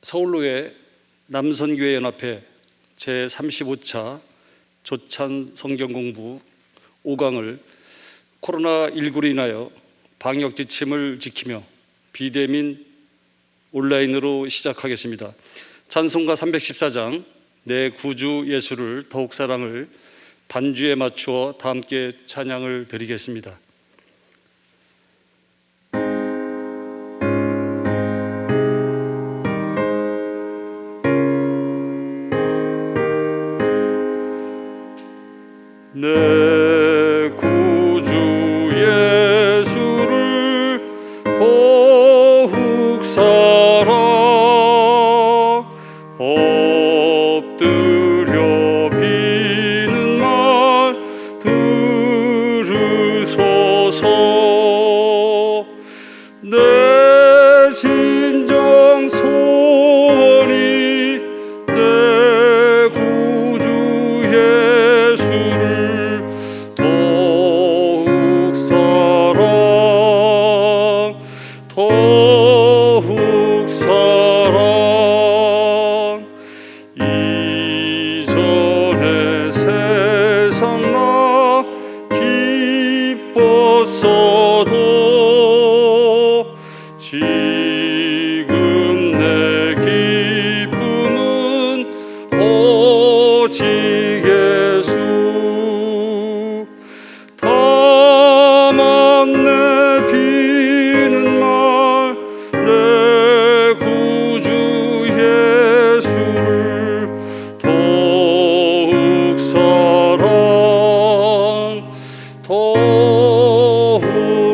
서울로의 남선교회연합회 제35차 조찬 성경공부 5강을 코로나19로 인하여 방역 지침을 지키며 비대면 온라인으로 시작하겠습니다. 찬송가 314장 내 구주 예수를 더욱 사랑을 반주에 맞추어 다 함께 찬양을 드리겠습니다. 내 구주 예수를 더욱 사랑 엎드려 비는 말 들으소서. 내 진정 소원이 내 구주 예수를 더욱 사랑 더욱 사랑. 이전에 세상 나 기뻤어도 지금 내 기쁨은 오직 예수. 다만 내 비는 말 내 구주 예수를 더욱 사랑 더욱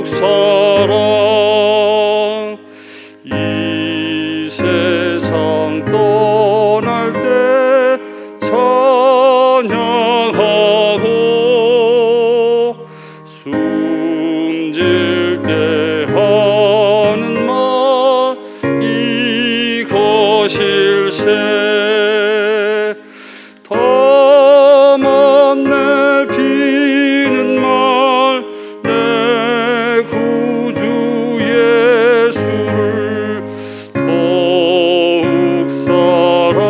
사랑. 이 세상 떠날 때 찬양하고 숨질 때 하는 말 이것일세. 다만 내 비는 말 내 구주 예수를 더욱 사랑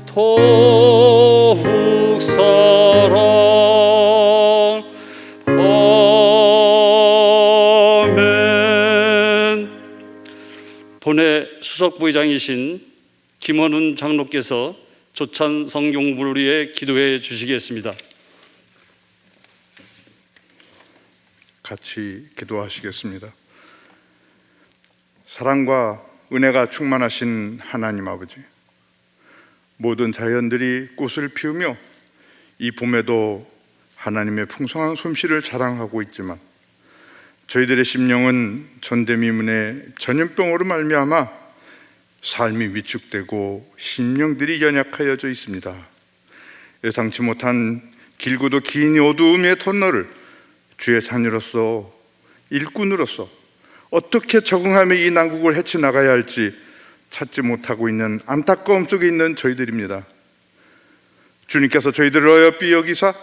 더욱 사랑. 아멘. 본회 수석부의장이신 김원훈 장로께서 조찬 성경공부를 위해 기도해 주시겠습니다. 같이 기도하시겠습니다. 사랑과 은혜가 충만하신 하나님 아버지, 모든 자연들이 꽃을 피우며 이 봄에도 하나님의 풍성한 솜씨를 자랑하고 있지만 저희들의 심령은 전대미문의 전염병으로 말미암아 삶이 위축되고 심령들이 연약하여져 있습니다. 예상치 못한 길고도 긴 어두움의 터널을 주의 자녀로서 일꾼으로서 어떻게 적응하며 이 난국을 헤쳐나가야 할지 찾지 못하고 있는 안타까움 속에 있는 저희들입니다. 주님께서 저희들을 어여삐 여기사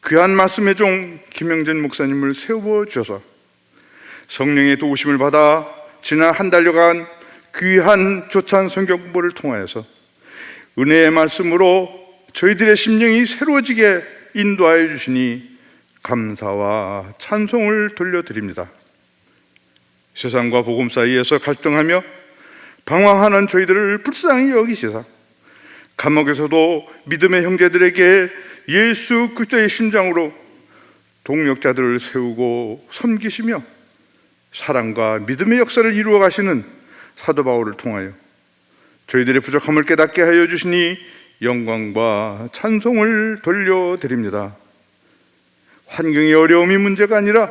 귀한 말씀의 종 김영진 목사님을 세워주셔서 성령의 도우심을 받아 지난 한 달여간 귀한 조찬 성경 공부를 통하여서 은혜의 말씀으로 저희들의 심령이 새로워지게 인도하여 주시니 감사와 찬송을 돌려드립니다. 세상과 복음 사이에서 갈등하며 방황하는 저희들을 불쌍히 여기시사 감옥에서도 믿음의 형제들에게 예수 그리스도의 심장으로 동역자들을 세우고 섬기시며 사랑과 믿음의 역사를 이루어 가시는 사도 바울을 통하여 저희들의 부족함을 깨닫게 하여 주시니 영광과 찬송을 돌려드립니다. 환경의 어려움이 문제가 아니라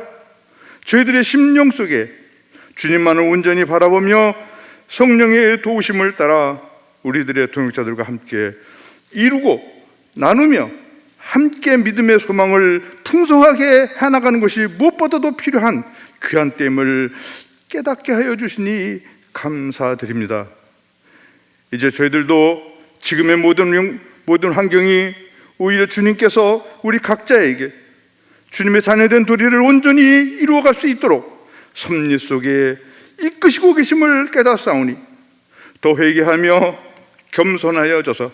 저희들의 심령 속에 주님만을 온전히 바라보며 성령의 도우심을 따라 우리들의 동역자들과 함께 이루고 나누며 함께 믿음의 소망을 풍성하게 해나가는 것이 무엇보다도 필요한 귀한 땜을 깨닫게 하여 주시니 감사드립니다. 이제 저희들도 지금의 모든 환경이 오히려 주님께서 우리 각자에게 주님의 자녀된 도리를 온전히 이루어갈 수 있도록 섭리 속에 이끄시고 계심을 깨닫사오니 더 회개하며 겸손하여져서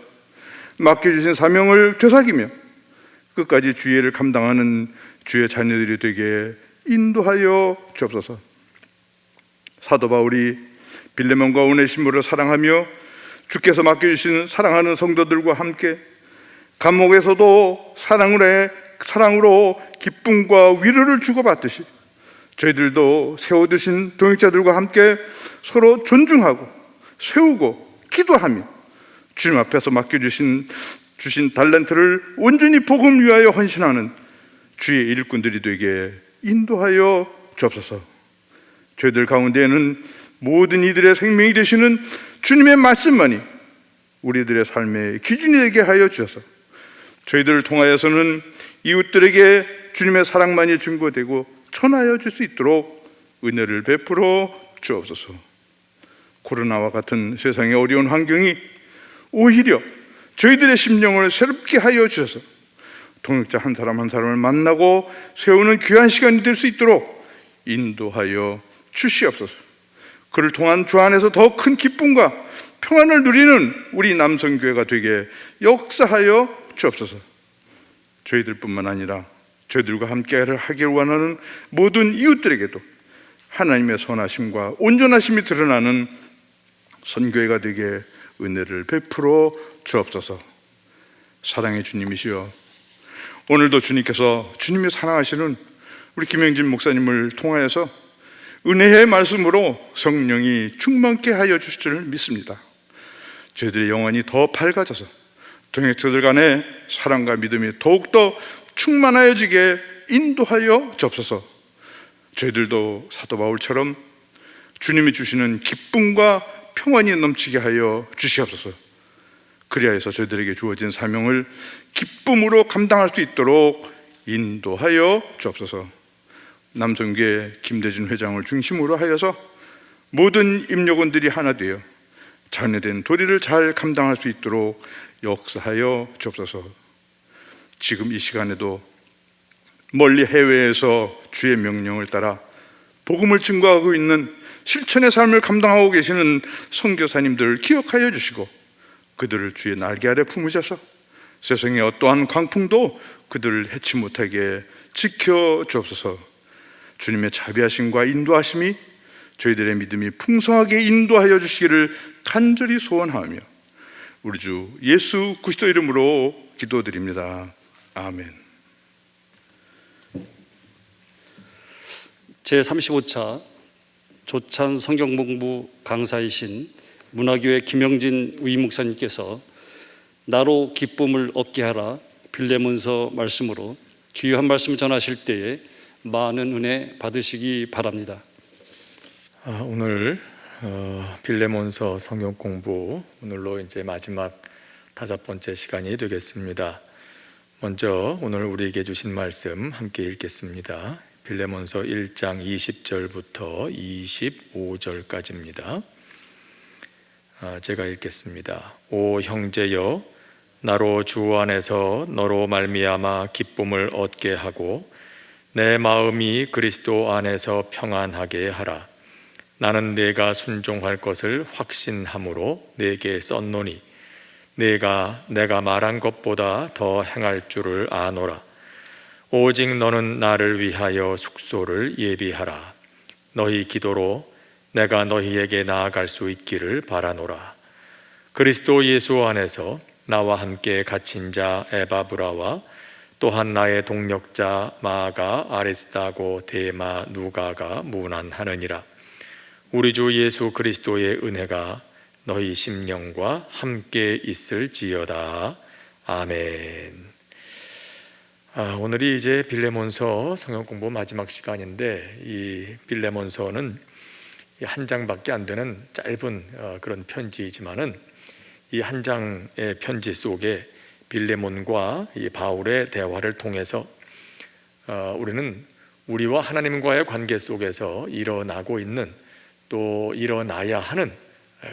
맡겨주신 사명을 되새기며 끝까지 주의 일을 감당하는 주의 자녀들이 되게 인도하여 주옵소서. 사도 바울이 빌레몬과 오네시모를 사랑하며 주께서 맡겨주신 사랑하는 성도들과 함께 감옥에서도 사랑으로 기쁨과 위로를 주고받듯이 저희들도 세워두신 동역자들과 함께 서로 존중하고 세우고 기도하며 주님 앞에서 맡겨주신 달란트를 온전히 복음 위하여 헌신하는 주의 일꾼들이 되게 인도하여 주옵소서. 저희들 가운데에는 모든 이들의 생명이 되시는 주님의 말씀만이 우리들의 삶의 기준이 되게 하여 주셔서 저희들을 통하여서는 이웃들에게 주님의 사랑만이 증거되고 전하여 줄 수 있도록 은혜를 베풀어 주옵소서. 코로나와 같은 세상의 어려운 환경이 오히려 저희들의 심령을 새롭게 하여 주셔서 동역자 한 사람 한 사람을 만나고 세우는 귀한 시간이 될 수 있도록 인도하여 주시옵소서. 그를 통한 주 안에서 더 큰 기쁨과 평안을 누리는 우리 남성교회가 되게 역사하여 주옵소서. 저희들뿐만 아니라 저희들과 함께 하기를 원하는 모든 이웃들에게도 하나님의 선하심과 온전하심이 드러나는 선교회가 되게 은혜를 베풀어 주옵소서. 사랑의 주님이시여, 오늘도 주님께서 주님의 사랑하시는 우리 김영진 목사님을 통하여서 은혜의 말씀으로 성령이 충만케 하여 주실 줄 믿습니다. 저희들의 영혼이 더 밝아져서 동역자들 간의 사랑과 믿음이 더욱더 충만하여지게 인도하여 주옵소서. 저희들도 사도 바울처럼 주님이 주시는 기쁨과 평안이 넘치게 하여 주시옵소서. 그리하여서 저희들에게 주어진 사명을 기쁨으로 감당할 수 있도록 인도하여 주옵소서. 남성교회 김대준 회장을 중심으로 하여서 모든 임력원들이 하나 되어 자녀된 도리를 잘 감당할 수 있도록 역사하여 주옵소서. 지금 이 시간에도 멀리 해외에서 주의 명령을 따라 복음을 증거하고 있는 실천의 삶을 감당하고 계시는 선교사님들을 기억하여 주시고 그들을 주의 날개 아래 품으셔서 세상의 어떠한 광풍도 그들을 해치 못하게 지켜 주옵소서. 주님의 자비하심과 인도하심이 저희들의 믿음이 풍성하게 인도하여 주시기를 간절히 소원하며 우리 주 예수 그리스도 이름으로 기도드립니다. 아멘. 제35차 조찬 성경공부 강사이신 문화교회 김영진 위목사님께서 나로 기쁨을 얻게 하라 빌레몬서 말씀으로 귀한 말씀 전하실 때에 많은 은혜 받으시기 바랍니다. 오늘 빌레몬서 성경 공부 오늘로 이제 마지막 5번째 시간이 되겠습니다. 먼저 오늘 우리에게 주신 말씀 함께 읽겠습니다. 빌레몬서 1장 20절부터 25절까지입니다. 제가 읽겠습니다. 오 형제여, 나로 주 안에서 너로 말미암아 기쁨을 얻게 하고 내 마음이 그리스도 안에서 평안하게 하라. 나는 내가 순종할 것을 확신함으로 내게 썼노니 내가 말한 것보다 더 행할 줄을 아노라. 오직 너는 나를 위하여 숙소를 예비하라. 너희 기도로 내가 너희에게 나아갈 수 있기를 바라노라. 그리스도 예수 안에서 나와 함께 갇힌 자 에바브라와 또한 나의 동력자 마가 아리스다고 데마 누가가 문안하느니라. 우리 주 예수 그리스도의 은혜가 너희 심령과 함께 있을지어다. 아멘. 오늘이 이제 빌레몬서 성경 공부 마지막 시간인데 이 빌레몬서는 한 장밖에 안 되는 짧은 그런 편지이지만은 이 한 장의 편지 속에 빌레몬과 이 바울의 대화를 통해서 우리는 우리와 하나님과의 관계 속에서 일어나고 있는 또 일어나야 하는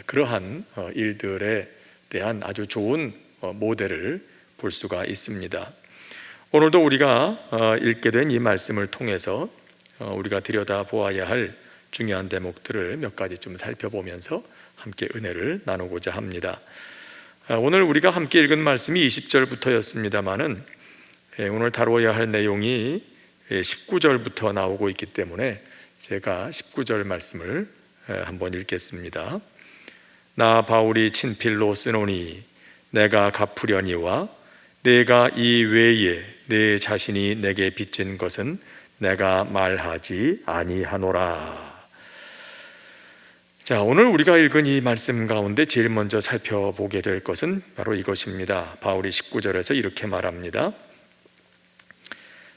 그러한 일들에 대한 아주 좋은 모델을 볼 수가 있습니다. 오늘도 우리가 읽게 된 이 말씀을 통해서 우리가 들여다보아야 할 중요한 대목들을 몇 가지 좀 살펴보면서 함께 은혜를 나누고자 합니다. 오늘 우리가 함께 읽은 말씀이 20절부터였습니다마는 오늘 다루어야 할 내용이 19절부터 나오고 있기 때문에 제가 19절 말씀을 한번 읽겠습니다. 나 바울이 친필로 쓰노니 내가 갚으려니와 내가 이 외에 내 자신이 내게 빚진 것은 내가 말하지 아니하노라. 자, 오늘 우리가 읽은 이 말씀 가운데 제일 먼저 살펴보게 될 것은 바로 이것입니다. 바울이 19절에서 이렇게 말합니다.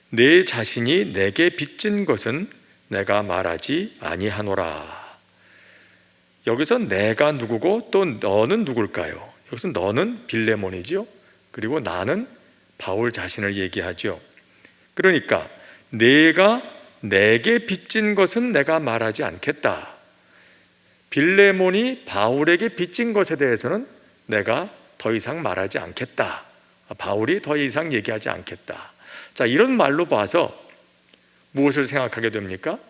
내 자신이 내게 빚진 것은 내가 말하지 아니하노라. 여기서 내가 누구고 또 너는 누굴까요? 여기서 너는 빌레몬이죠. 그리고 나는 바울 자신을 얘기하죠. 그러니까 내가 내게 빚진 것은 내가 말하지 않겠다. 빌레몬이 바울에게 빚진 것에 대해서는 내가 더 이상 말하지 않겠다. 바울이 더 이상 얘기하지 않겠다. 자, 이런 말로 봐서 무엇을 생각하게 됩니까?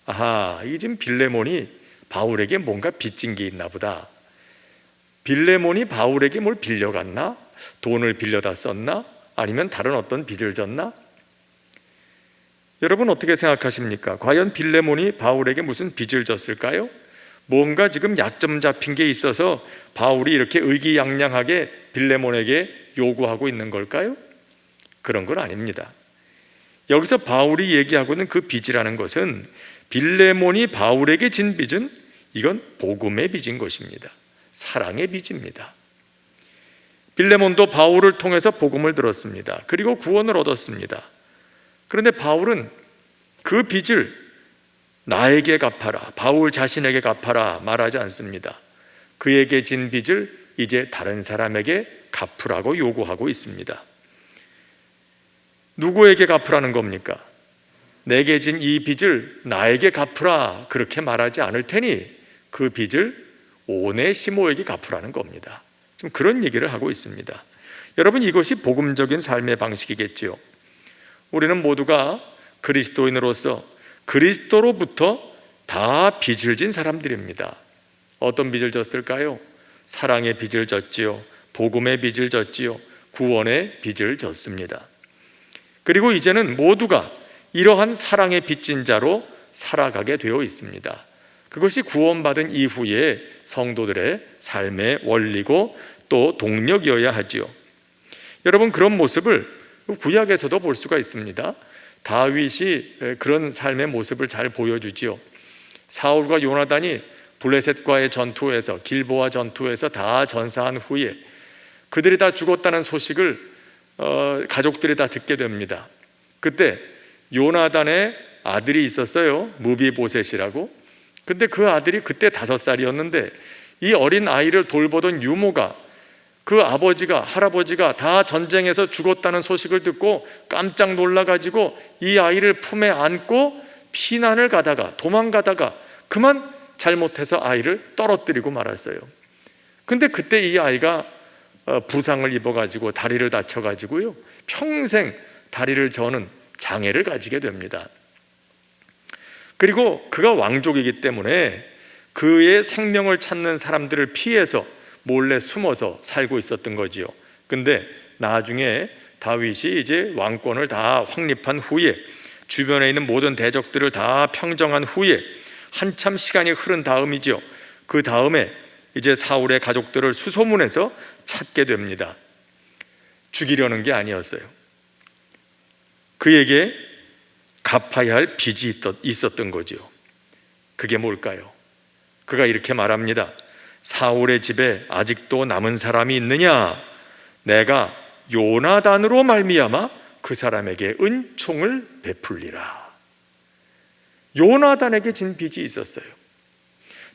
아하, 이 지금 빌레몬이 바울에게 뭔가 빚진 게 있나 보다. 빌레몬이 바울에게 뭘 빌려갔나? 돈을 빌려다 썼나? 아니면 다른 어떤 빚을 졌나? 여러분 어떻게 생각하십니까? 과연 빌레몬이 바울에게 무슨 빚을 졌을까요? 뭔가 지금 약점 잡힌 게 있어서 바울이 이렇게 의기양양하게 빌레몬에게 요구하고 있는 걸까요? 그런 건 아닙니다. 여기서 바울이 얘기하고 있는 그 빚이라는 것은 빌레몬이 바울에게 진 빚은 이건 복음의 빚인 것입니다. 사랑의 빚입니다. 빌레몬도 바울을 통해서 복음을 들었습니다. 그리고 구원을 얻었습니다. 그런데 바울은 그 빚을 나에게 갚아라, 바울 자신에게 갚아라 말하지 않습니다. 그에게 진 빚을 이제 다른 사람에게 갚으라고 요구하고 있습니다. 누구에게 갚으라는 겁니까? 내게 진 이 빚을 나에게 갚으라 그렇게 말하지 않을 테니 그 빚을 오네시모에게 갚으라는 겁니다. 좀 그런 얘기를 하고 있습니다. 여러분, 이것이 복음적인 삶의 방식이겠죠. 우리는 모두가 그리스도인으로서 그리스도로부터 다 빚을 진 사람들입니다. 어떤 빚을 졌을까요? 사랑의 빚을 졌지요. 복음의 빚을 졌지요. 구원의 빚을 졌습니다. 그리고 이제는 모두가 이러한 사랑의 빚진 자로 살아가게 되어 있습니다. 그것이 구원받은 이후의 성도들의 삶의 원리고 또 동력이어야 하지요. 여러분, 그런 모습을 구약에서도 볼 수가 있습니다. 다윗이 그런 삶의 모습을 잘 보여주지요. 사울과 요나단이 블레셋과의 전투에서, 길보아 전투에서 다 전사한 후에 그들이 다 죽었다는 소식을 가족들이 다 듣게 됩니다. 그때 요나단의 아들이 있었어요. 무비보셋이라고. 근데 그 아들이 그때 5살이었는데 이 어린 아이를 돌보던 유모가 그 아버지가, 할아버지가 다 전쟁에서 죽었다는 소식을 듣고 깜짝 놀라가지고 이 아이를 품에 안고 피난을 가다가, 도망가다가 그만 잘못해서 아이를 떨어뜨리고 말았어요. 근데 그때 이 아이가 부상을 입어가지고 다리를 다쳐가지고요, 평생 다리를 저는 장애를 가지게 됩니다. 그리고 그가 왕족이기 때문에 그의 생명을 찾는 사람들을 피해서 몰래 숨어서 살고 있었던 거지요. 근데 나중에 다윗이 이제 왕권을 다 확립한 후에, 주변에 있는 모든 대적들을 다 평정한 후에 한참 시간이 흐른 다음이죠. 그 다음에 이제 사울의 가족들을 수소문해서 찾게 됩니다. 죽이려는 게 아니었어요. 그에게 갚아야 할 빚이 있었던 거죠. 그게 뭘까요? 그가 이렇게 말합니다. 사울의 집에 아직도 남은 사람이 있느냐? 내가 요나단으로 말미암아 그 사람에게 은총을 베풀리라. 요나단에게 진 빚이 있었어요.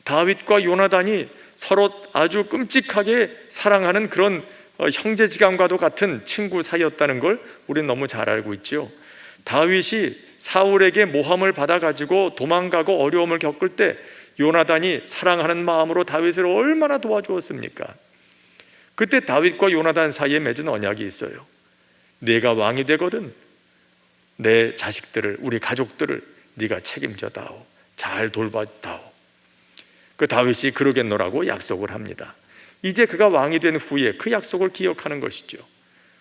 다윗과 요나단이 서로 아주 끔찍하게 사랑하는 그런 형제지간과도 같은 친구 사이였다는 걸 우리는 너무 잘 알고 있죠. 다윗이 사울에게 모함을 받아가지고 도망가고 어려움을 겪을 때 요나단이 사랑하는 마음으로 다윗을 얼마나 도와주었습니까? 그때 다윗과 요나단 사이에 맺은 언약이 있어요. 네가 왕이 되거든 내 자식들을, 우리 가족들을 네가 책임져 다오. 잘 돌봐다오. 그 다윗이 그러겠노라고 약속을 합니다. 이제 그가 왕이 된 후에 그 약속을 기억하는 것이죠.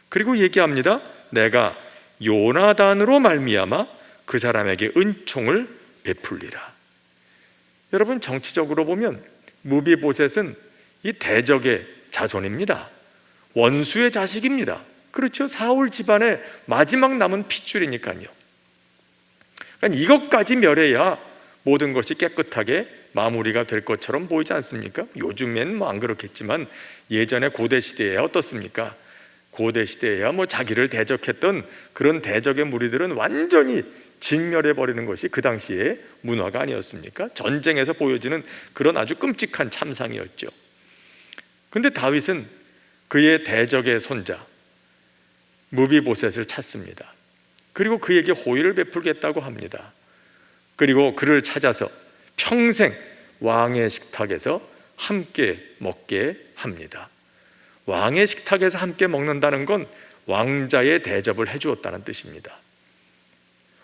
그리고 얘기합니다. 내가 요나단으로 말미암아 그 사람에게 은총을 베풀리라. 여러분, 정치적으로 보면 무비보셋은 이 대적의 자손입니다. 원수의 자식입니다. 그렇죠? 사울 집안의 마지막 남은 핏줄이니까요. 그러니까 이것까지 멸해야 모든 것이 깨끗하게 마무리가 될 것처럼 보이지 않습니까? 요즘엔 뭐 안 그렇겠지만 예전에 고대 시대에 어떻습니까? 고대 시대에야 뭐 자기를 대적했던 그런 대적의 무리들은 완전히 진멸해 버리는 것이 그 당시의 문화가 아니었습니까? 전쟁에서 보여지는 그런 아주 끔찍한 참상이었죠. 근데 다윗은 그의 대적의 손자 무비보셋을 찾습니다. 그리고 그에게 호의를 베풀겠다고 합니다. 그리고 그를 찾아서 평생 왕의 식탁에서 함께 먹게 합니다. 왕의 식탁에서 함께 먹는다는 건 왕자의 대접을 해주었다는 뜻입니다.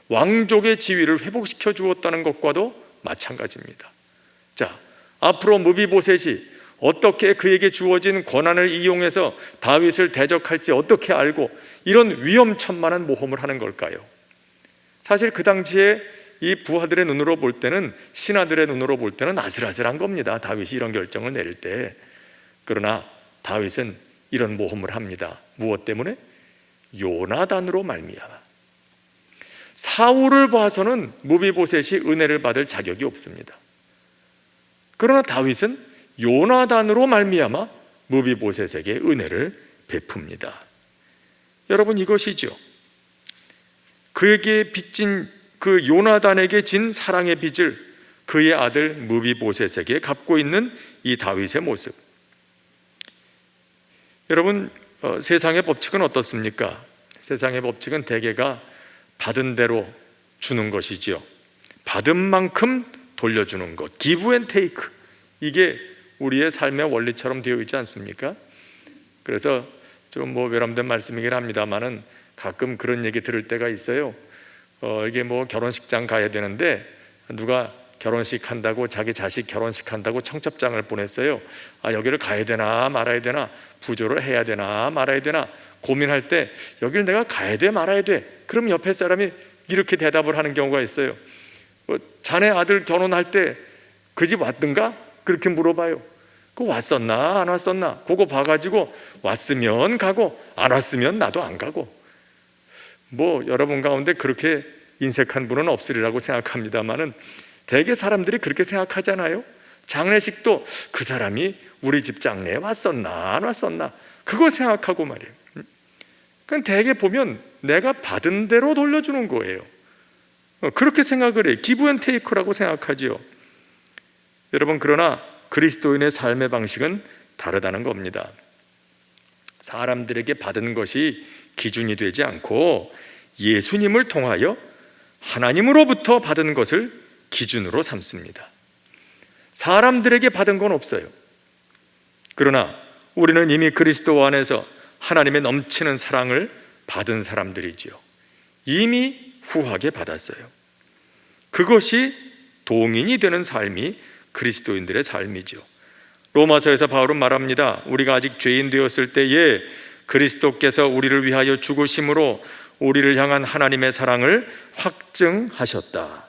왕족의 지위를 회복시켜 주었다는 것과도 마찬가지입니다. 자, 앞으로 무비보셋이 어떻게 그에게 주어진 권한을 이용해서 다윗을 대적할지 어떻게 알고 이런 위험천만한 모험을 하는 걸까요? 사실 그 당시에 이 부하들의 눈으로 볼 때는, 신하들의 눈으로 볼 때는 아슬아슬한 겁니다. 다윗이 이런 결정을 내릴 때. 그러나 다윗은 이런 모험을 합니다. 무엇 때문에? 요나단으로 말미암아. 사울을 봐서는 무비보셋이 은혜를 받을 자격이 없습니다. 그러나 다윗은 요나단으로 말미암아 무비보셋에게 은혜를 베풉니다. 여러분, 이것이죠. 그에게 빚진 그 요나단에게 진 사랑의 빚을 그의 아들 무비보셋에게 갚고 있는 이 다윗의 모습. 여러분, 세상의 법칙은 어떻습니까? 세상의 법칙은 대개가 받은 대로 주는 것이죠. 받은 만큼 돌려주는 것, give and take. 이게 우리의 삶의 원리처럼 되어 있지 않습니까? 그래서 좀 뭐 외람된 말씀이긴 합니다만은 가끔 그런 얘기 들을 때가 있어요. 이게 뭐 결혼식장 가야 되는데 누가 결혼식 한다고, 자기 자식 결혼식 한다고 청첩장을 보냈어요. 아, 여기를 가야 되나 말아야 되나, 부조를 해야 되나 말아야 되나 고민할 때 여기를 내가 가야 돼 말아야 돼. 그럼 옆에 사람이 이렇게 대답을 하는 경우가 있어요. 자네 아들 결혼할 때 그 집 왔든가? 그렇게 물어봐요. 그 왔었나 안 왔었나 그거 봐가지고 왔으면 가고 안 왔으면 나도 안 가고. 뭐 여러분 가운데 그렇게 인색한 분은 없으리라고 생각합니다만은 대개 사람들이 그렇게 생각하잖아요. 장례식도 그 사람이 우리 집 장례에 왔었나 안 왔었나 그거 생각하고 말이에요. 그러니까 대개 보면 내가 받은 대로 돌려주는 거예요. 그렇게 생각을 해요. 기브 앤 테이크라고 생각하지요. 여러분, 그러나 그리스도인의 삶의 방식은 다르다는 겁니다. 사람들에게 받은 것이 기준이 되지 않고 예수님을 통하여 하나님으로부터 받은 것을 기준으로 삼습니다. 사람들에게 받은 건 없어요. 그러나 우리는 이미 그리스도 안에서 하나님의 넘치는 사랑을 받은 사람들이지요. 이미 후하게 받았어요. 그것이 동인이 되는 삶이 그리스도인들의 삶이죠. 로마서에서 바울은 말합니다. 우리가 아직 죄인 되었을 때에 그리스도께서 우리를 위하여 죽으심으로 우리를 향한 하나님의 사랑을 확증하셨다.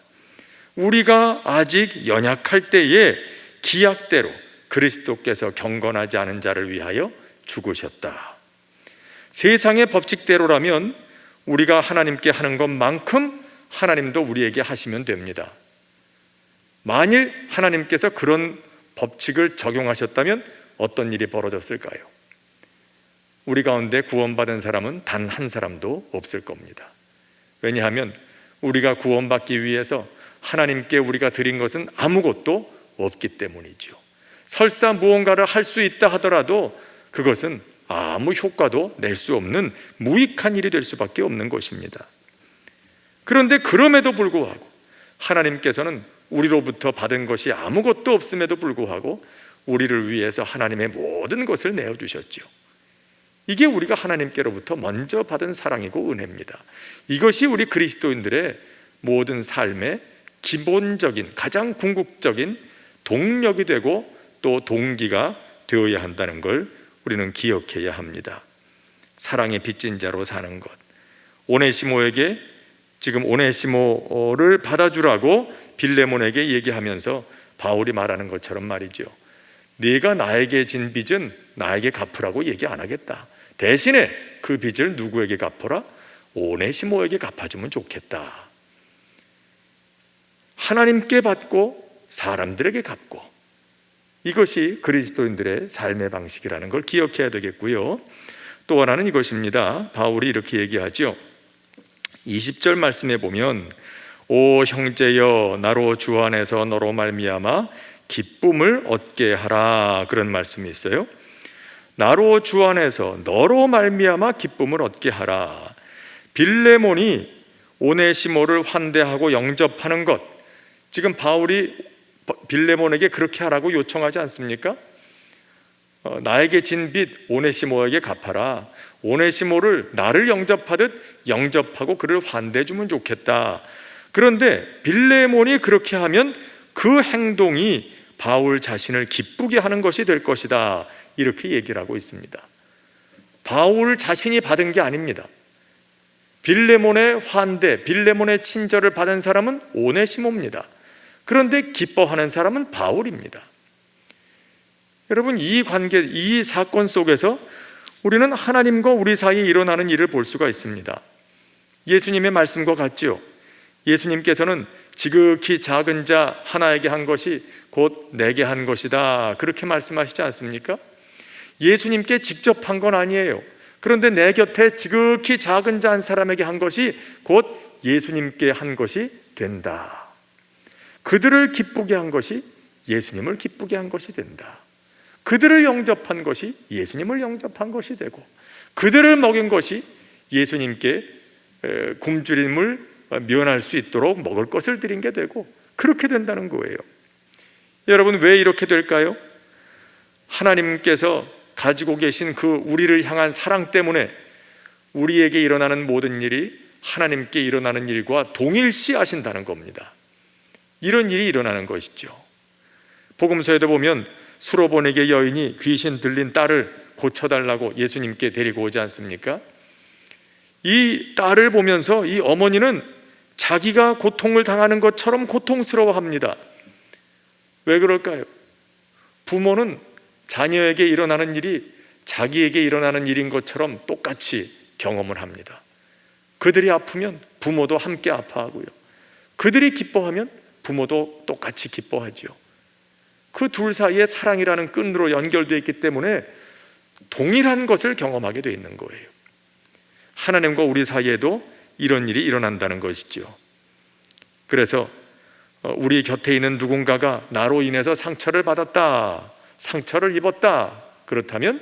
우리가 아직 연약할 때에 기약대로 그리스도께서 경건하지 않은 자를 위하여 죽으셨다. 세상의 법칙대로라면 우리가 하나님께 하는 것만큼 하나님도 우리에게 하시면 됩니다. 만일 하나님께서 그런 법칙을 적용하셨다면 어떤 일이 벌어졌을까요? 우리 가운데 구원받은 사람은 단 한 사람도 없을 겁니다. 왜냐하면 우리가 구원받기 위해서 하나님께 우리가 드린 것은 아무것도 없기 때문이죠. 설사 무언가를 할 수 있다 하더라도 그것은 아무 효과도 낼 수 없는 무익한 일이 될 수밖에 없는 것입니다. 그런데 그럼에도 불구하고 하나님께서는 우리로부터 받은 것이 아무것도 없음에도 불구하고 우리를 위해서 하나님의 모든 것을 내어주셨죠. 이게 우리가 하나님께로부터 먼저 받은 사랑이고 은혜입니다. 이것이 우리 그리스도인들의 모든 삶의 기본적인, 가장 궁극적인 동력이 되고 또 동기가 되어야 한다는 걸 우리는 기억해야 합니다. 사랑의 빚진 자로 사는 것. 오네시모에게 지금 오네시모를 받아주라고 빌레몬에게 얘기하면서 바울이 말하는 것처럼 말이죠. 네가 나에게 진 빚은 나에게 갚으라고 얘기 안 하겠다. 대신에 그 빚을 누구에게 갚어라? 오네시모에게 갚아주면 좋겠다. 하나님께 받고 사람들에게 갚고, 이것이 그리스도인들의 삶의 방식이라는 걸 기억해야 되겠고요. 또 하나는 이것입니다. 바울이 이렇게 얘기하죠. 20절 말씀에 보면 오 형제여 나로 주 안에서 너로 말미암아 기쁨을 얻게 하라, 그런 말씀이 있어요. 나로 주 안에서 너로 말미암아 기쁨을 얻게 하라. 빌레몬이 오네시모를 환대하고 영접하는 것, 지금 바울이 빌레몬에게 그렇게 하라고 요청하지 않습니까? 나에게 진 빚 오네시모에게 갚아라. 오네시모를 나를 영접하듯 영접하고 그를 환대해 주면 좋겠다. 그런데 빌레몬이 그렇게 하면 그 행동이 바울 자신을 기쁘게 하는 것이 될 것이다, 이렇게 얘기를 하고 있습니다. 바울 자신이 받은 게 아닙니다. 빌레몬의 환대, 빌레몬의 친절을 받은 사람은 오네시모입니다. 그런데 기뻐하는 사람은 바울입니다. 여러분, 이 관계, 이 사건 속에서 우리는 하나님과 우리 사이에 일어나는 일을 볼 수가 있습니다. 예수님의 말씀과 같죠. 예수님께서는 지극히 작은 자 하나에게 한 것이 곧 내게 한 것이다, 그렇게 말씀하시지 않습니까? 예수님께 직접 한 건 아니에요. 그런데 내 곁에 지극히 작은 자 한 사람에게 한 것이 곧 예수님께 한 것이 된다. 그들을 기쁘게 한 것이 예수님을 기쁘게 한 것이 된다. 그들을 영접한 것이 예수님을 영접한 것이 되고, 그들을 먹인 것이 예수님께 굶주림을 면할 수 있도록 먹을 것을 드린 게 되고, 그렇게 된다는 거예요. 여러분, 왜 이렇게 될까요? 하나님께서 가지고 계신 그 우리를 향한 사랑 때문에 우리에게 일어나는 모든 일이 하나님께 일어나는 일과 동일시 하신다는 겁니다. 이런 일이 일어나는 것이죠. 복음서에도 보면 수로보니게 여인이 귀신 들린 딸을 고쳐달라고 예수님께 데리고 오지 않습니까? 이 딸을 보면서 이 어머니는 자기가 고통을 당하는 것처럼 고통스러워합니다. 왜 그럴까요? 부모는 자녀에게 일어나는 일이 자기에게 일어나는 일인 것처럼 똑같이 경험을 합니다. 그들이 아프면 부모도 함께 아파하고요, 그들이 기뻐하면 부모도 똑같이 기뻐하죠. 그 둘 사이에 사랑이라는 끈으로 연결되어 있기 때문에 동일한 것을 경험하게 되어 있는 거예요. 하나님과 우리 사이에도 이런 일이 일어난다는 것이죠. 그래서 우리 곁에 있는 누군가가 나로 인해서 상처를 받았다, 상처를 입었다, 그렇다면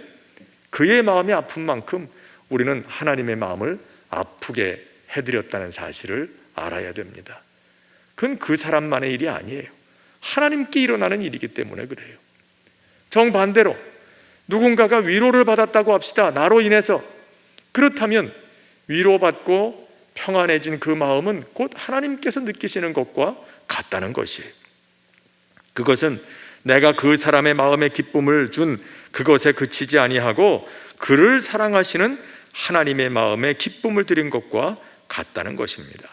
그의 마음이 아픈 만큼 우리는 하나님의 마음을 아프게 해드렸다는 사실을 알아야 됩니다. 그건 그 사람만의 일이 아니에요. 하나님께 일어나는 일이기 때문에 그래요. 정반대로 누군가가 위로를 받았다고 합시다, 나로 인해서. 그렇다면 위로받고 평안해진 그 마음은 곧 하나님께서 느끼시는 것과 같다는 것이에요. 그것은 내가 그 사람의 마음에 기쁨을 준 그것에 그치지 아니하고 그를 사랑하시는 하나님의 마음에 기쁨을 드린 것과 같다는 것입니다.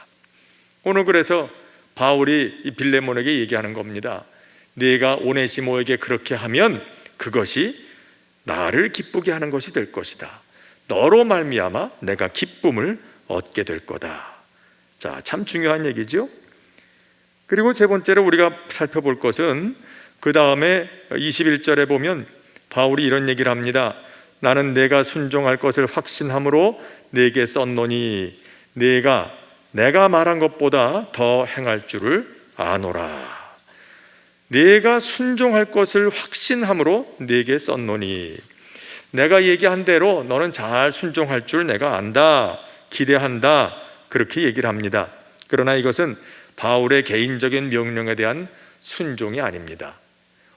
오늘 그래서 바울이 이 빌레몬에게 얘기하는 겁니다. 네가 오네시모에게 그렇게 하면 그것이 나를 기쁘게 하는 것이 될 것이다. 너로 말미암아 내가 기쁨을 얻게 될 거다. 자, 참 중요한 얘기죠. 그리고 세 번째로 우리가 살펴볼 것은 그 다음에 21절에 보면 바울이 이런 얘기를 합니다. 나는 내가 순종할 것을 확신함으로 내게 썼노니 내가 말한 것보다 더 행할 줄을 아노라. 내가 순종할 것을 확신함으로 내게 썼노니, 내가 얘기한 대로 너는 잘 순종할 줄 내가 안다, 기대한다, 그렇게 얘기를 합니다. 그러나 이것은 바울의 개인적인 명령에 대한 순종이 아닙니다.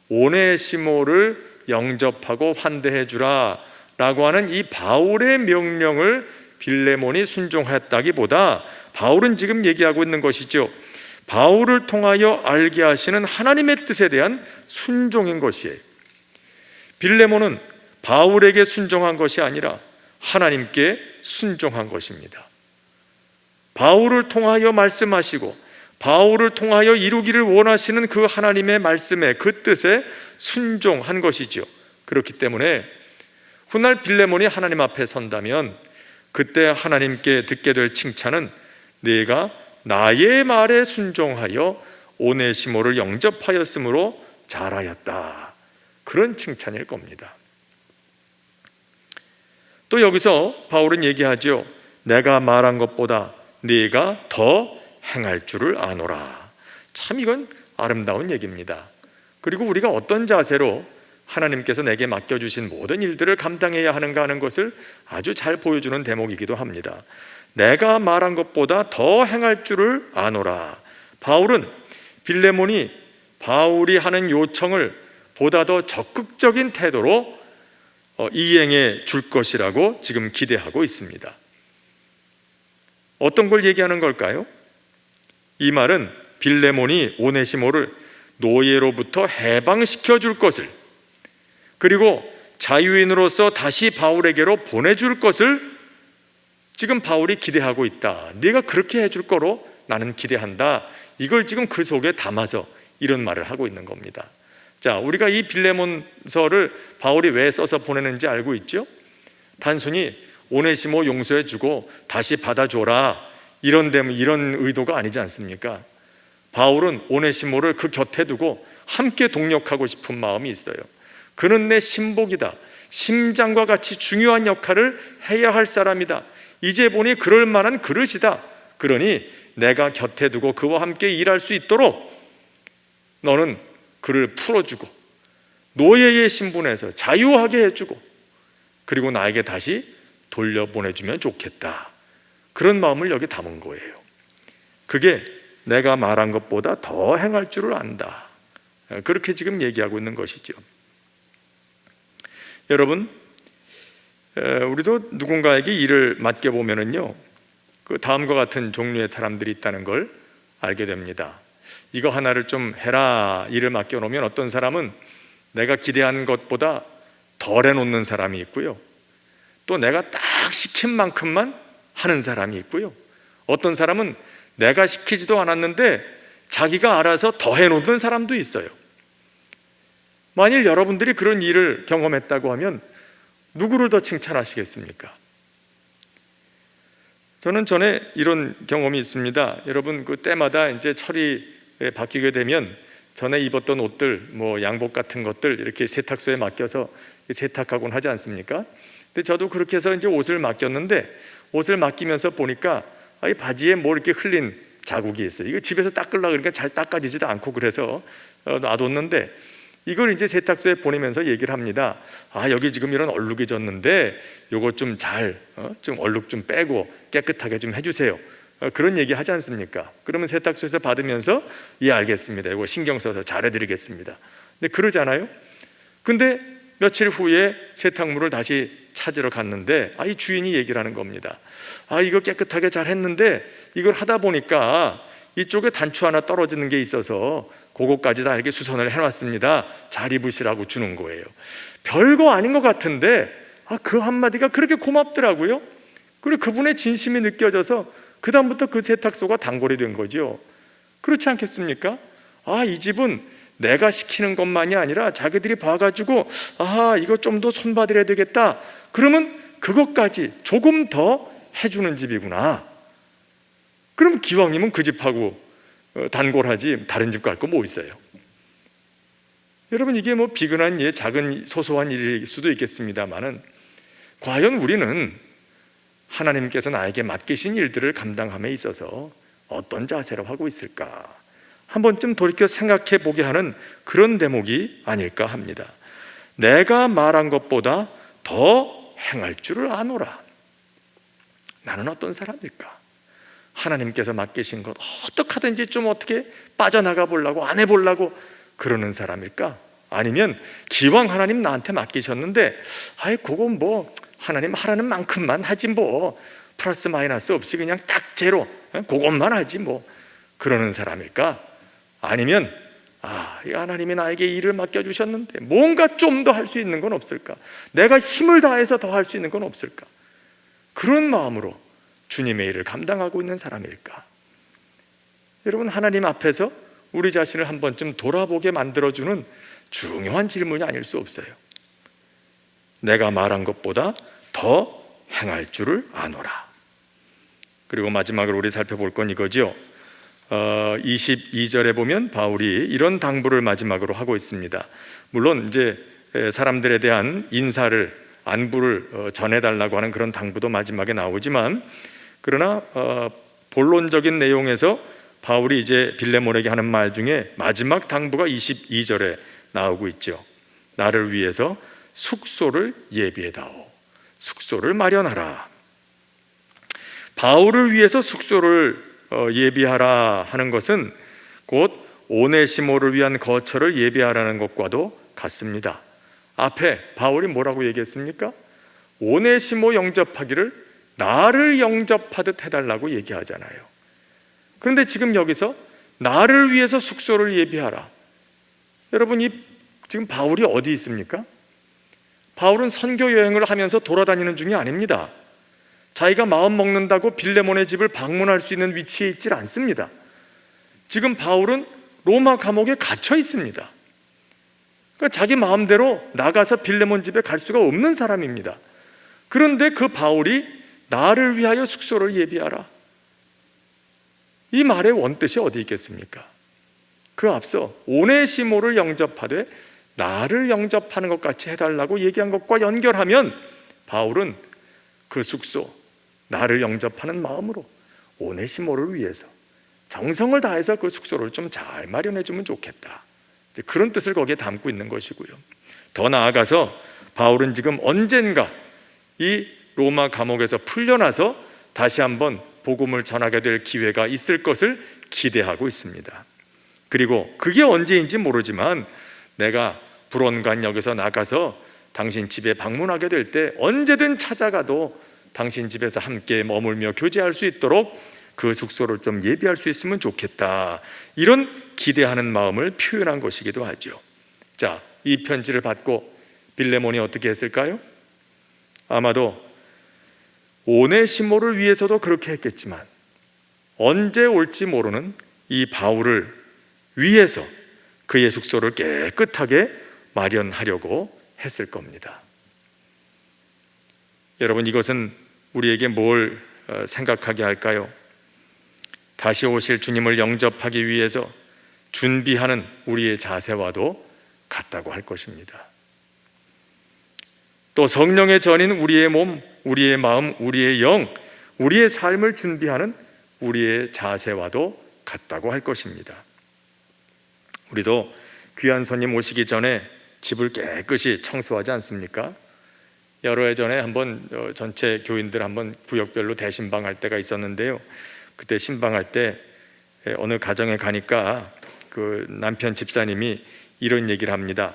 오네시모를 영접하고 환대해 주라 라고 하는 이 바울의 명령을 빌레몬이 순종했다기보다 바울은 지금 얘기하고 있는 것이죠. 바울을 통하여 알게 하시는 하나님의 뜻에 대한 순종인 것이에요. 빌레몬은 바울에게 순종한 것이 아니라 하나님께 순종한 것입니다. 바울을 통하여 말씀하시고 바울을 통하여 이루기를 원하시는 그 하나님의 말씀에, 그 뜻에 순종한 것이죠. 그렇기 때문에 훗날 빌레몬이 하나님 앞에 선다면 그때 하나님께 듣게 될 칭찬은 네가 나의 말에 순종하여 오네시모를 영접하였으므로 잘하였다, 그런 칭찬일 겁니다. 또 여기서 바울은 얘기하죠. 내가 말한 것보다 네가 더 행할 줄을 아노라. 참 이건 아름다운 얘기입니다. 그리고 우리가 어떤 자세로 하나님께서 내게 맡겨주신 모든 일들을 감당해야 하는가 하는 것을 아주 잘 보여주는 대목이기도 합니다. 내가 말한 것보다 더 행할 줄을 아노라. 바울은 빌레몬이 바울이 하는 요청을 보다 더 적극적인 태도로 이행해 줄 것이라고 지금 기대하고 있습니다. 어떤 걸 얘기하는 걸까요? 이 말은 빌레몬이 오네시모를 노예로부터 해방시켜 줄 것을, 그리고 자유인으로서 다시 바울에게로 보내줄 것을 지금 바울이 기대하고 있다. 네가 그렇게 해줄 거로 나는 기대한다. 이걸 지금 그 속에 담아서 이런 말을 하고 있는 겁니다. 자, 우리가 이 빌레몬서를 바울이 왜 써서 보내는지 알고 있죠? 단순히 오네시모 용서해주고 다시 받아줘라 이런 의도가 아니지 않습니까? 바울은 오네시모를 그 곁에 두고 함께 동력하고 싶은 마음이 있어요. 그는 내 신복이다. 심장과 같이 중요한 역할을 해야 할 사람이다. 이제 보니 그럴 만한 그릇이다. 그러니 내가 곁에 두고 그와 함께 일할 수 있도록 너는 그를 풀어주고 노예의 신분에서 자유하게 해주고 그리고 나에게 다시 돌려보내주면 좋겠다. 그런 마음을 여기 담은 거예요. 그게 내가 말한 것보다 더 행할 줄을 안다. 그렇게 지금 얘기하고 있는 것이죠. 여러분, 우리도 누군가에게 일을 맡겨보면은요, 그 다음과 같은 종류의 사람들이 있다는 걸 알게 됩니다. 이거 하나를 좀 해라 일을 맡겨놓으면 어떤 사람은 내가 기대한 것보다 덜 해놓는 사람이 있고요, 또 내가 딱 시킨 만큼만 하는 사람이 있고요, 어떤 사람은 내가 시키지도 않았는데 자기가 알아서 더 해놓는 사람도 있어요. 만일 여러분들이 그런 일을 경험했다고 하면 누구를 더 칭찬하시겠습니까? 저는 전에 이런 경험이 있습니다. 여러분, 그 때마다 이제 철이 바뀌게 되면 전에 입었던 옷들, 뭐 양복 같은 것들 이렇게 세탁소에 맡겨서 세탁하곤 하지 않습니까? 근데 저도 그렇게 해서 이제 옷을 맡겼는데, 옷을 맡기면서 보니까 이 바지에 뭐 이렇게 흘린 자국이 있어요. 이거 집에서 닦으려고 그러니까 잘 닦아지지도 않고 그래서 놔뒀는데, 이걸 이제 세탁소에 보내면서 얘기를 합니다. 여기 지금 이런 얼룩이 졌는데 요거 좀 좀 얼룩 좀 빼고 깨끗하게 좀 해주세요. 그런 얘기 하지 않습니까? 그러면 세탁소에서 받으면서 예, 알겠습니다. 이거 신경 써서 잘해드리겠습니다. 근데 그러잖아요. 근데 며칠 후에 세탁물을 다시 찾으러 갔는데 이 주인이 얘기를 하는 겁니다. 이거 깨끗하게 잘 했는데 이걸 하다 보니까 이쪽에 단추 하나 떨어지는 게 있어서 그거까지 다 이렇게 수선을 해놨습니다. 잘 입으시라고 주는 거예요. 별거 아닌 것 같은데 그 한마디가 그렇게 고맙더라고요. 그리고 그분의 진심이 느껴져서 그 다음부터 그 세탁소가 단골이 된 거죠. 그렇지 않겠습니까? 이 집은 내가 시키는 것만이 아니라 자기들이 봐가지고 이거 좀 더 손봐드려야 되겠다. 그러면 그것까지 조금 더 해주는 집이구나. 그럼 기왕이면 그 집하고 단골하지 다른 집 갈 거 뭐 있어요? 여러분, 이게 뭐 비근한 작은 소소한 일일 수도 있겠습니다만은 과연 우리는 하나님께서 나에게 맡기신 일들을 감당함에 있어서 어떤 자세로 하고 있을까? 한 번쯤 돌이켜 생각해 보게 하는 그런 대목이 아닐까 합니다. 내가 말한 것보다 더 행할 줄을 아노라. 나는 어떤 사람일까? 하나님께서 맡기신 것 어떻게 하든지 좀 어떻게 빠져나가 보려고 안 해보려고 그러는 사람일까? 아니면 기왕 하나님 나한테 맡기셨는데 그건 뭐 하나님 하라는 만큼만 하지 뭐 플러스 마이너스 없이 그냥 딱 제로 그것만 하지 뭐 그러는 사람일까? 아니면 이 하나님이 나에게 일을 맡겨주셨는데 뭔가 좀 더 할 수 있는 건 없을까? 내가 힘을 다해서 더 할 수 있는 건 없을까? 그런 마음으로 주님의 일을 감당하고 있는 사람일까? 여러분, 하나님 앞에서 우리 자신을 한 번쯤 돌아보게 만들어주는 중요한 질문이 아닐 수 없어요. 내가 말한 것보다 더 행할 줄을 아노라. 그리고 마지막으로 우리 살펴볼 건 이거죠. 22절에 보면 바울이 이런 당부를 마지막으로 하고 있습니다. 물론 이제 사람들에 대한 인사를, 안부를 전해달라고 하는 그런 당부도 마지막에 나오지만, 그러나 본론적인 내용에서 바울이 이제 빌레몬에게 하는 말 중에 마지막 당부가 22절에 나오고 있죠. 나를 위해서 숙소를 예비해다오. 숙소를 마련하라. 바울을 위해서 숙소를 예비하라 하는 것은 곧 오네시모를 위한 거처를 예비하라는 것과도 같습니다. 앞에 바울이 뭐라고 얘기했습니까? 오네시모 영접하기를 나를 영접하듯 해달라고 얘기하잖아요. 그런데 지금 여기서 나를 위해서 숙소를 예비하라. 여러분, 지금 바울이 어디 있습니까? 바울은 선교 여행을 하면서 돌아다니는 중이 아닙니다. 자기가 마음 먹는다고 빌레몬의 집을 방문할 수 있는 위치에 있질 않습니다. 지금 바울은 로마 감옥에 갇혀 있습니다. 그러니까 자기 마음대로 나가서 빌레몬 집에 갈 수가 없는 사람입니다. 그런데 그 바울이 나를 위하여 숙소를 예비하라, 이 말의 원뜻이 어디 있겠습니까? 그 앞서 오네시모를 영접하되 나를 영접하는 것 같이 해달라고 얘기한 것과 연결하면 바울은 그 숙소, 나를 영접하는 마음으로 오네시모를 위해서 정성을 다해서 그 숙소를 좀 잘 마련해 주면 좋겠다, 그런 뜻을 거기에 담고 있는 것이고요. 더 나아가서 바울은 지금 언젠가 이 로마 감옥에서 풀려나서 다시 한번 복음을 전하게 될 기회가 있을 것을 기대하고 있습니다. 그리고 그게 언제인지 모르지만 내가 불원간역에서 나가서 당신 집에 방문하게 될 때 언제든 찾아가도 당신 집에서 함께 머물며 교제할 수 있도록 그 숙소를 좀 예비할 수 있으면 좋겠다, 이런 기대하는 마음을 표현한 것이기도 하죠. 자, 이 편지를 받고 빌레몬이 어떻게 했을까요? 아마도 오네시모를 위해서도 그렇게 했겠지만 언제 올지 모르는 이 바울을 위해서 그의 숙소를 깨끗하게 마련하려고 했을 겁니다. 여러분, 이것은 우리에게 뭘 생각하게 할까요? 다시 오실 주님을 영접하기 위해서 준비하는 우리의 자세와도 같다고 할 것입니다. 또 성령의 전인 우리의 몸, 우리의 마음, 우리의 영, 우리의 삶을 준비하는 우리의 자세와도 같다고 할 것입니다. 우리도 귀한 손님 오시기 전에 집을 깨끗이 청소하지 않습니까? 여러 해 전에 한번 전체 교인들 한번 구역별로 대신방할 때가 있었는데요. 그때 신방할 때 어느 가정에 가니까 그 남편 집사님이 이런 얘기를 합니다.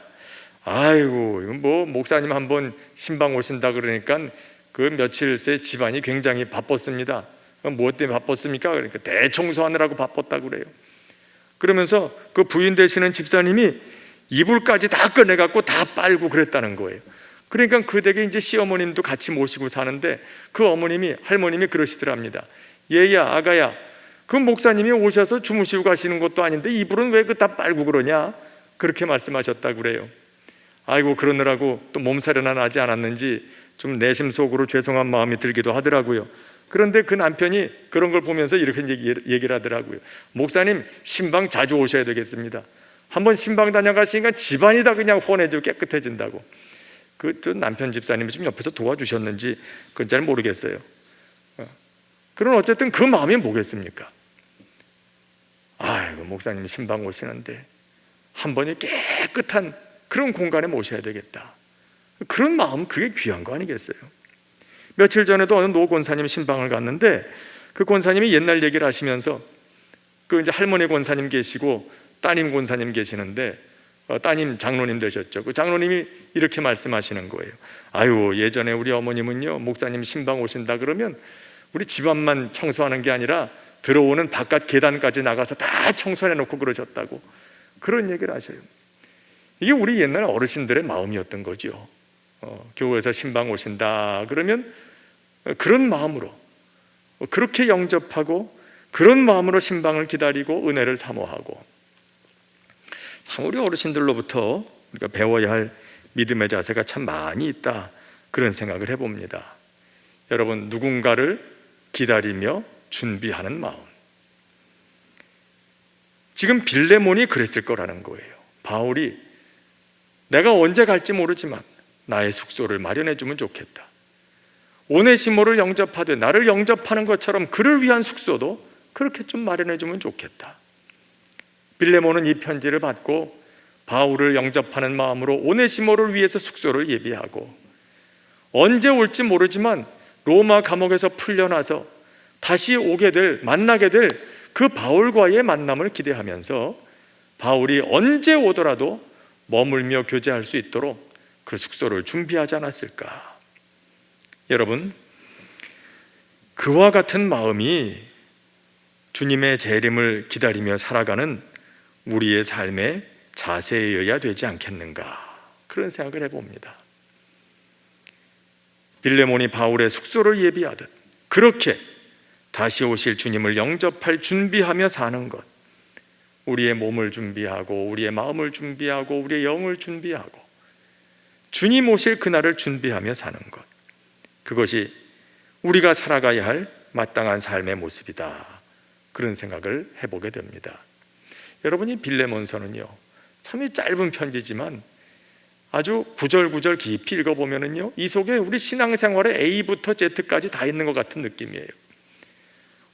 아이고, 뭐 목사님 한번 신방 오신다 그러니까 그 며칠 새 집안이 굉장히 바빴습니다. 무엇 때문에 바빴습니까? 그러니까 대청소하느라고 바빴다 그래요. 그러면서 그 부인 되시는 집사님이 이불까지 다 꺼내갖고 다 빨고 그랬다는 거예요. 그러니까 그 댁에 이제 시어머님도 같이 모시고 사는데 그 할머님이 그러시더랍니다. 얘야, 아가야, 그 목사님이 오셔서 주무시고 가시는 것도 아닌데 이불은 왜 그 다 빨고 그러냐? 그렇게 말씀하셨다고 그래요. 아이고, 그러느라고 또 몸살이나 나지 않았는지 좀 내심 속으로 죄송한 마음이 들기도 하더라고요. 그런데 그 남편이 그런 걸 보면서 이렇게 얘기를 하더라고요. 목사님, 신방 자주 오셔야 되겠습니다. 한번 신방 다녀가시니까 집안이 다 그냥 혼해지고 깨끗해진다고. 그 남편 집사님이 좀 옆에서 도와주셨는지 그건 잘 모르겠어요. 그럼 어쨌든 그 마음이 뭐겠습니까? 아이고, 목사님 신방 오시는데 한 번에 깨끗한 그런 공간에 모셔야 되겠다, 그런 마음, 그게 귀한 거 아니겠어요? 며칠 전에도 어느 노 권사님 신방을 갔는데 그 권사님이 옛날 얘기를 하시면서 그 이제 할머니 권사님 계시고 따님 권사님 계시는데 따님 장로님 되셨죠. 그 장로님이 이렇게 말씀하시는 거예요. 아유, 예전에 우리 어머님은요, 목사님 신방 오신다 그러면 우리 집안만 청소하는 게 아니라 들어오는 바깥 계단까지 나가서 다 청소해 놓고 그러셨다고 그런 얘기를 하셔요. 이게 우리 옛날 어르신들의 마음이었던 거죠. 교회에서 신방 오신다 그러면 그런 마음으로 그렇게 영접하고 그런 마음으로 신방을 기다리고 은혜를 사모하고, 참 우리 어르신들로부터 우리가 배워야 할 믿음의 자세가 참 많이 있다 그런 생각을 해봅니다. 여러분, 누군가를 기다리며 준비하는 마음, 지금 빌레몬이 그랬을 거라는 거예요. 바울이 내가 언제 갈지 모르지만 나의 숙소를 마련해 주면 좋겠다. 오네시모를 영접하되 나를 영접하는 것처럼 그를 위한 숙소도 그렇게 좀 마련해 주면 좋겠다. 빌레몬은 이 편지를 받고 바울을 영접하는 마음으로 오네시모를 위해서 숙소를 예비하고, 언제 올지 모르지만 로마 감옥에서 풀려나서 다시 만나게 될 그 바울과의 만남을 기대하면서 바울이 언제 오더라도 머물며 교제할 수 있도록 그 숙소를 준비하지 않았을까. 여러분, 그와 같은 마음이 주님의 재림을 기다리며 살아가는 우리의 삶의 자세여야 되지 않겠는가, 그런 생각을 해봅니다. 빌레몬이 바울의 숙소를 예비하듯 그렇게 다시 오실 주님을 영접할 준비하며 사는 것, 우리의 몸을 준비하고 우리의 마음을 준비하고 우리의 영을 준비하고 주님 오실 그날을 준비하며 사는 것, 그것이 우리가 살아가야 할 마땅한 삶의 모습이다, 그런 생각을 해보게 됩니다. 여러분이 빌레몬서는요, 참 이 짧은 편지지만 아주 구절구절 깊이 읽어보면은요, 이 속에 우리 신앙생활의 A부터 Z까지 다 있는 것 같은 느낌이에요.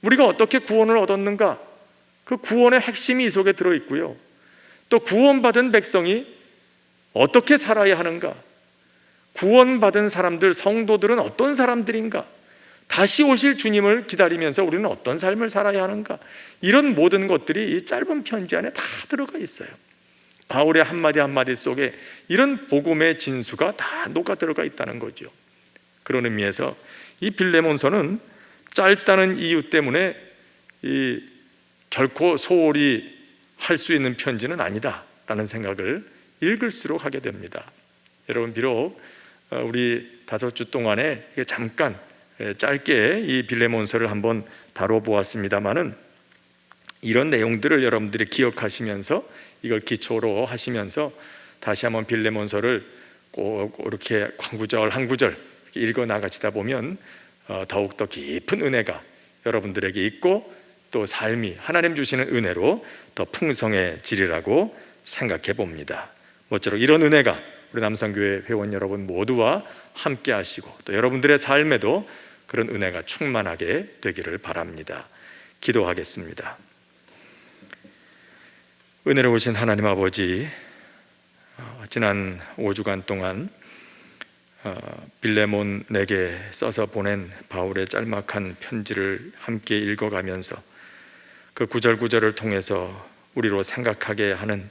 우리가 어떻게 구원을 얻었는가, 그 구원의 핵심이 이 속에 들어있고요, 또 구원받은 백성이 어떻게 살아야 하는가, 구원받은 사람들, 성도들은 어떤 사람들인가, 다시 오실 주님을 기다리면서 우리는 어떤 삶을 살아야 하는가, 이런 모든 것들이 이 짧은 편지 안에 다 들어가 있어요. 바울의 한마디 한마디 속에 이런 복음의 진수가 다 녹아 들어가 있다는 거죠. 그런 의미에서 이 빌레몬서는 짧다는 이유 때문에 결코 소홀히 할 수 있는 편지는 아니다라는 생각을 읽을수록 하게 됩니다. 여러분, 비록 우리 5주 동안에 잠깐 짧게 이 빌레몬서를 한번 다뤄보았습니다마는, 이런 내용들을 여러분들이 기억하시면서 이걸 기초로 하시면서 다시 한번 빌레몬서를 꼭 이렇게 한 구절 한 구절 읽어 나가시다 보면 더욱더 깊은 은혜가 여러분들에게 있고, 또 삶이 하나님 주시는 은혜로 더 풍성해지리라고 생각해 봅니다. 모쪼록 이런 은혜가 우리 남성교회 회원 여러분 모두와 함께 하시고, 또 여러분들의 삶에도 그런 은혜가 충만하게 되기를 바랍니다. 기도하겠습니다. 은혜로우신 하나님 아버지, 지난 5주간 동안 빌레몬에게 써서 보낸 바울의 짤막한 편지를 함께 읽어가면서 그 구절구절을 통해서 우리로 생각하게 하는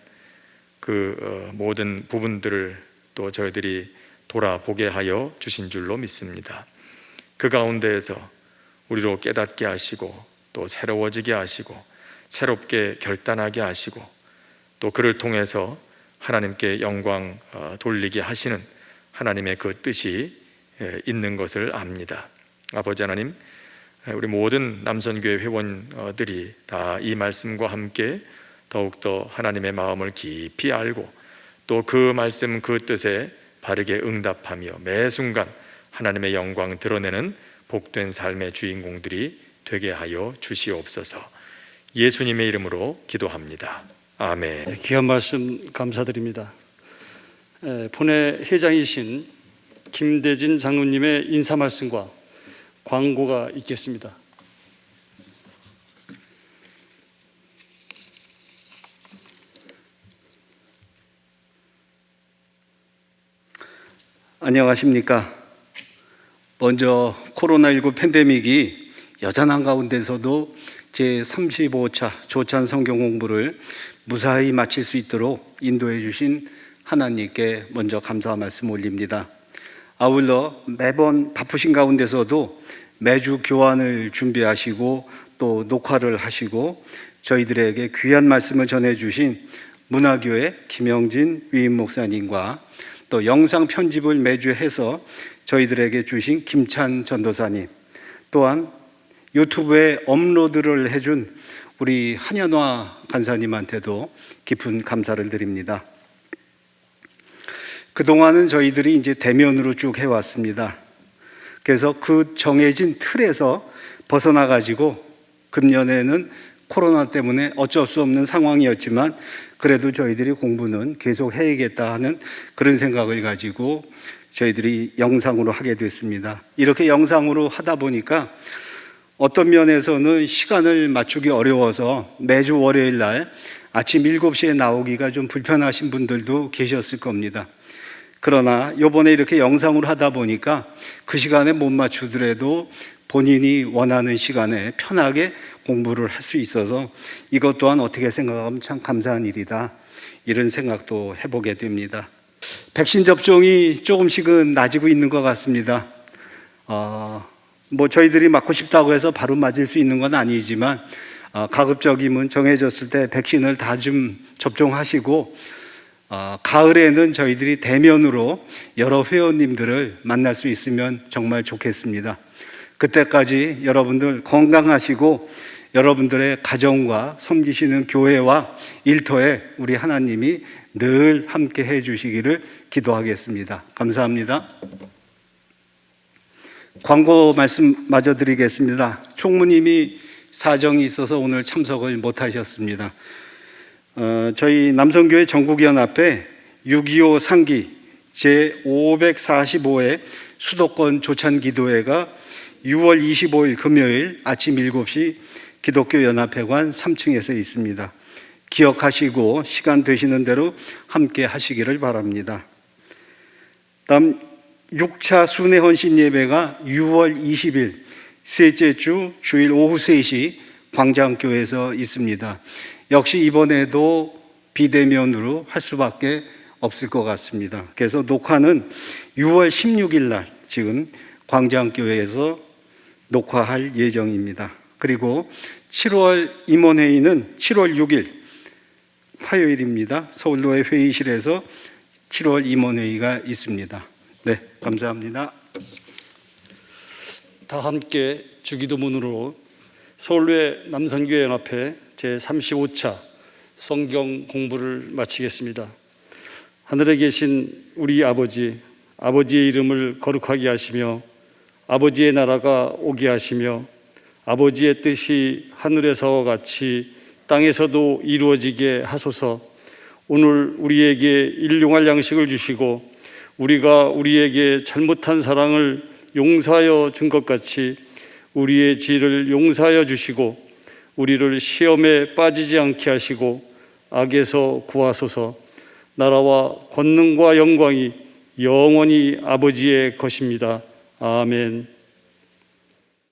그 모든 부분들을 또 저희들이 돌아보게 하여 주신 줄로 믿습니다. 그 가운데에서 우리로 깨닫게 하시고 또 새로워지게 하시고 새롭게 결단하게 하시고 또 그를 통해서 하나님께 영광 돌리게 하시는 하나님의 그 뜻이 있는 것을 압니다. 아버지 하나님, 우리 모든 남선교회 회원들이 다 이 말씀과 함께 더욱더 하나님의 마음을 깊이 알고 또 그 말씀 그 뜻에 바르게 응답하며 매 순간 하나님의 영광 드러내는 복된 삶의 주인공들이 되게 하여 주시옵소서. 예수님의 이름으로 기도합니다. 아멘. 귀한 말씀 감사드립니다. 본회 회장이신 김대진 장로님의 인사 말씀과 광고가 있겠습니다. 안녕하십니까. 먼저 코로나19 팬데믹이 여전한 가운데서도 제35차 조찬 성경 공부를 무사히 마칠 수 있도록 인도해 주신 하나님께 먼저 감사 말씀 올립니다. 아울러 매번 바쁘신 가운데서도 매주 교환을 준비하시고 또 녹화를 하시고 저희들에게 귀한 말씀을 전해주신 문화교회 김영진 위임 목사님과 또 영상 편집을 매주 해서 저희들에게 주신 김찬 전도사님, 또한 유튜브에 업로드를 해준 우리 한현화 간사님한테도 깊은 감사를 드립니다. 그동안은 저희들이 이제 대면으로 쭉 해왔습니다. 그래서 그 정해진 틀에서 벗어나 가지고 금년에는 코로나 때문에 어쩔 수 없는 상황이었지만 그래도 저희들이 공부는 계속 해야겠다 하는 그런 생각을 가지고 저희들이 영상으로 하게 됐습니다. 이렇게 영상으로 하다 보니까 어떤 면에서는 시간을 맞추기 어려워서 매주 월요일 날 아침 7시에 나오기가 좀 불편하신 분들도 계셨을 겁니다. 그러나 이번에 이렇게 영상으로 하다 보니까 그 시간에 못 맞추더라도 본인이 원하는 시간에 편하게 공부를 할 수 있어서 이것 또한 어떻게 생각하면 참 감사한 일이다, 이런 생각도 해보게 됩니다. 백신 접종이 조금씩은 낮아지고 있는 것 같습니다. 뭐 저희들이 맞고 싶다고 해서 바로 맞을 수 있는 건 아니지만 가급적이면 정해졌을 때 백신을 다 좀 접종하시고 가을에는 저희들이 대면으로 여러 회원님들을 만날 수 있으면 정말 좋겠습니다. 그때까지 여러분들 건강하시고 여러분들의 가정과 섬기시는 교회와 일터에 우리 하나님이 늘 함께 해 주시기를 기도하겠습니다. 감사합니다. 광고 말씀 마저 드리겠습니다. 총무님이 사정이 있어서 오늘 참석을 못 하셨습니다. 저희 남성교회 전국연합회 6.25 상기 제545회 수도권 조찬기도회가 6월 25일 금요일 아침 7시 기독교연합회관 3층에서 있습니다. 기억하시고 시간 되시는 대로 함께 하시기를 바랍니다. 다음 6차 순회 헌신 예배가 6월 20일 셋째 주 주일 오후 3시 광장교회에서 있습니다. 역시 이번에도 비대면으로 할 수밖에 없을 것 같습니다. 그래서 녹화는 6월 16일 날 지금 광장교회에서 녹화할 예정입니다. 그리고 7월 임원회의는 7월 6일 화요일입니다. 서울로의 회의실에서 7월 임원회의가 있습니다. 네, 감사합니다. 다 함께 주기도문으로 서울로의 남성교회 연합회 제35차 성경 공부를 마치겠습니다. 하늘에 계신 우리 아버지, 아버지의 이름을 거룩하게 하시며 아버지의 나라가 오게 하시며 아버지의 뜻이 하늘에서와 같이 땅에서도 이루어지게 하소서. 오늘 우리에게 일용할 양식을 주시고 우리가 우리에게 잘못한 사랑을 용서하여 준 것 같이 우리의 죄를 용서하여 주시고 우리를 시험에 빠지지 않게 하시고 악에서 구하소서. 나라와 권능과 영광이 영원히 아버지의 것입니다. 아멘.